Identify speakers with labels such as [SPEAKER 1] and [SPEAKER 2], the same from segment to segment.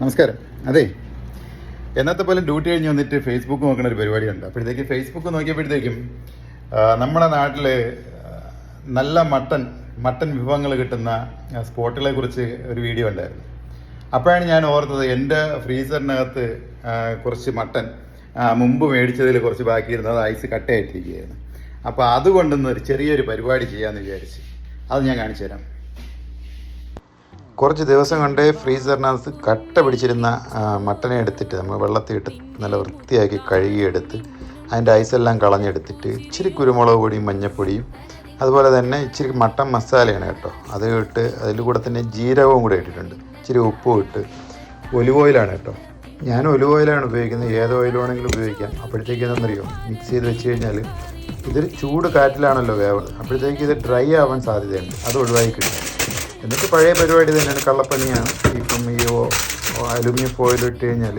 [SPEAKER 1] നമസ്കാരം. അതെ, എന്നത്തെ പോലെ ഡ്യൂട്ടി കഴിഞ്ഞ് വന്നിട്ട് ഫേസ്ബുക്ക് നോക്കുന്ന ഒരു പരിപാടിയുണ്ട്. അപ്പോഴത്തേക്ക് ഫേസ്ബുക്ക് നോക്കിയപ്പോഴത്തേക്കും നമ്മുടെ നാട്ടിൽ നല്ല മട്ടൻ വിഭവങ്ങൾ കിട്ടുന്ന സ്പോട്ടുകളെ കുറിച്ച് ഒരു വീഡിയോ ഉണ്ടായിരുന്നു. അപ്പോഴാണ് ഞാൻ ഓർത്തത് എൻ്റെ ഫ്രീസറിനകത്ത് കുറച്ച് മട്ടൻ മുമ്പ് മേടിച്ചതിൽ കുറച്ച് ബാക്കിയിരുന്നത് ഐസ് കട്ടയായിട്ടിരിക്കുകയായിരുന്നു. അപ്പോൾ അതുകൊണ്ടൊന്ന് ഒരു ചെറിയൊരു പരിപാടി ചെയ്യാമെന്ന് വിചാരിച്ച് അത് ഞാൻ കാണിച്ചു തരാം. കുറച്ച് ദിവസം കൊണ്ട് ഫ്രീസറിനകത്ത് കട്ട പിടിച്ചിരുന്ന മട്ടനെ എടുത്തിട്ട് നമ്മൾ വെള്ളത്തിലിട്ട് നല്ല വൃത്തിയാക്കി കഴുകിയെടുത്ത് അതിൻ്റെ ഐസെല്ലാം കളഞ്ഞെടുത്തിട്ട് ഇച്ചിരി കുരുമുളക് പൊടിയും മഞ്ഞൾപ്പൊടിയും അതുപോലെ തന്നെ ഇച്ചിരി മട്ടൻ മസാലയാണ് കേട്ടോ, അത് ഇട്ട് അതിൽ കൂടെ തന്നെ ജീരകവും കൂടെ ഇട്ടിട്ടുണ്ട്. ഇച്ചിരി ഉപ്പും ഇട്ട് ഒലിവ് ഓയിലാണ് കേട്ടോ. ഞാൻ ഒലിവ് ഓയിലാണ് ഉപയോഗിക്കുന്നത്, ഏത് ഓയിൽ വേണമെങ്കിലും ഉപയോഗിക്കാം. അപ്പോഴത്തേക്ക് എന്താണെന്നറിയോ, മിക്സ് ചെയ്ത് വെച്ച് കഴിഞ്ഞാൽ ഇതൊരു ചൂട് കാറ്റിലാണല്ലോ വേവുന്നത്, അപ്പോഴത്തേക്ക് ഇത് ഡ്രൈ ആവാൻ സാധ്യതയുണ്ട്, അത് ഒഴിവാക്കി കിട്ടും. എന്നിട്ട് പഴയ പരിപാടി തന്നെയാണ്, കള്ളപ്പണിയാണ്. ഇപ്പം ഈ അലുമിനിയം ഫോയിൽ ഇട്ട് കഴിഞ്ഞാൽ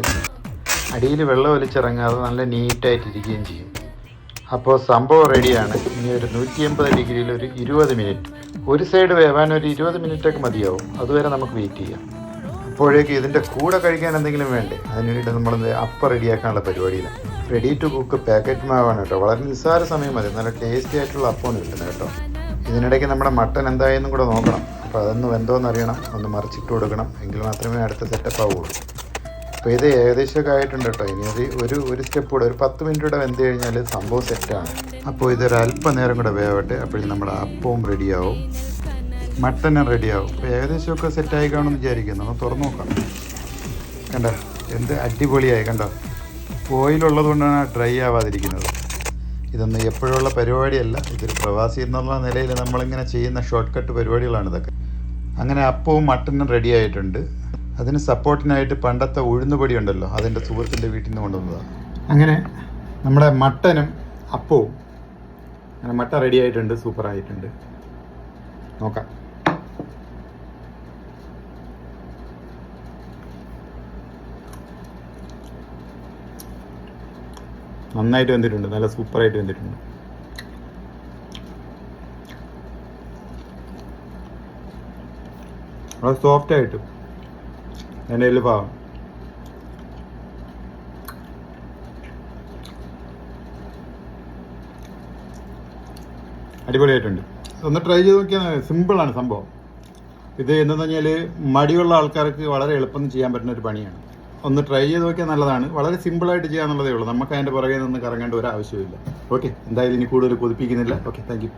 [SPEAKER 1] അടിയിൽ വെള്ളം ഒലിച്ചിറങ്ങാതെ നല്ല നീറ്റായിട്ടിരിക്കുകയും ചെയ്യും. അപ്പോൾ സംഭവം റെഡിയാണ്. ഇനി ഒരു 180 ഡിഗ്രിയിൽ ഒരു 20 മിനിറ്റ്, ഒരു സൈഡ് വേവാൻ ഒരു 20 മിനിറ്റൊക്കെ മതിയാവും. അതുവരെ നമുക്ക് വെയിറ്റ് ചെയ്യാം. അപ്പോഴേക്ക് ഇതിൻ്റെ കൂടെ കഴിക്കാൻ എന്തെങ്കിലും വേണ്ടേ, അതിനുവേണ്ടി നമ്മൾ അപ്പം റെഡിയാക്കാനുള്ള പരിപാടിയിലാണ്. റെഡി ടു കുക്ക് പാക്കറ്റ് മാവാണ് കേട്ടോ. വളരെ നിസ്സാര സമയം മതി, നല്ല ടേസ്റ്റി ആയിട്ടുള്ള അപ്പമാണ് കിട്ടുന്നത് കേട്ടോ. ഇതിനിടയ്ക്ക് നമ്മുടെ മട്ടൻ എന്തായെന്നും കൂടെ നോക്കണം. അപ്പോൾ അതൊന്ന് വെന്തോന്ന് അറിയണം, ഒന്ന് മറിച്ചിട്ട് കൊടുക്കണം, എങ്കിൽ മാത്രമേ അടുത്ത സെറ്റപ്പ് ആവുള്ളൂ. അപ്പോൾ ഇത് ഏകദേശമൊക്കെ ആയിട്ടുണ്ട് കേട്ടോ. ഇനി അത് ഒരു സ്റ്റെപ്പ് കൂടെ, ഒരു 10 മിനിറ്റ് കൂടെ വെന്ത് കഴിഞ്ഞാൽ സംഭവം സെറ്റാണ്. അപ്പോൾ ഇതൊരു അല്പനേരം കൂടെ വേവട്ടെ, അപ്പോഴും നമ്മുടെ അപ്പവും റെഡിയാവും, മട്ടനും റെഡിയാവും. അപ്പോൾ ഏകദേശമൊക്കെ സെറ്റായി കാണുമെന്ന് വിചാരിക്കുന്നു. ഒന്ന് തുറന്നു നോക്കാം. കണ്ടോ എന്ത് അടിപൊളിയായി, കണ്ടോ. ഓയിലുള്ളത് കൊണ്ടാണ് ഡ്രൈ ആവാതിരിക്കുന്നത്. ഇതൊന്നും എപ്പോഴുള്ള പരിപാടിയല്ല, ഇതൊരു പ്രവാസി എന്നുള്ള നിലയിൽ നമ്മളിങ്ങനെ ചെയ്യുന്ന ഷോർട്ട് കട്ട് പരിപാടികളാണ് ഇതൊക്കെ. അങ്ങനെ അപ്പവും മട്ടനും റെഡി ആയിട്ടുണ്ട്. അതിന് സപ്പോർട്ടിനായിട്ട് പണ്ടത്തെ ഉഴുന്നുപൊടി ഉണ്ടല്ലോ, അതിൻ്റെ സുഹൃത്തിൻ്റെ വീട്ടിൽ നിന്ന് കൊണ്ടുവന്നതാണ്. അങ്ങനെ നമ്മുടെ മട്ടനും അപ്പവും അങ്ങനെ മട്ടൻ റെഡി ആയിട്ടുണ്ട്, സൂപ്പറായിട്ടുണ്ട്. നോക്കാം. നന്നായിട്ട് വെന്തിട്ടുണ്ട്, നല്ല സൂപ്പറായിട്ട് വെന്തിട്ടുണ്ട്. വളരെ സോഫ്റ്റായിട്ട് എൻ്റെ കയ്യിൽ പാവം. അടിപൊളിയായിട്ടുണ്ട്. ഒന്ന് ട്രൈ ചെയ്ത് നോക്കിയാൽ സിമ്പിളാണ് സംഭവം. ഇത് എന്തെന്ന് പറഞ്ഞാൽ മടിയുള്ള ആൾക്കാർക്ക് വളരെ എളുപ്പം ചെയ്യാൻ പറ്റുന്ന ഒരു പണിയാണ്. ഒന്ന് ട്രൈ ചെയ്ത് നോക്കിയാൽ നല്ലതാണ്. വളരെ സിമ്പിളായിട്ട് ചെയ്യാന്നുള്ളതേ ഉള്ളൂ. നമുക്ക് അതിൻ്റെ പുറകെ നിന്ന് കറങ്ങേണ്ട ഒരു ആവശ്യമില്ല. ഓക്കെ, എന്തായാലും ഇനി കൂടുതൽ കൊതിപ്പിക്കുന്നില്ല. Okay, thank you.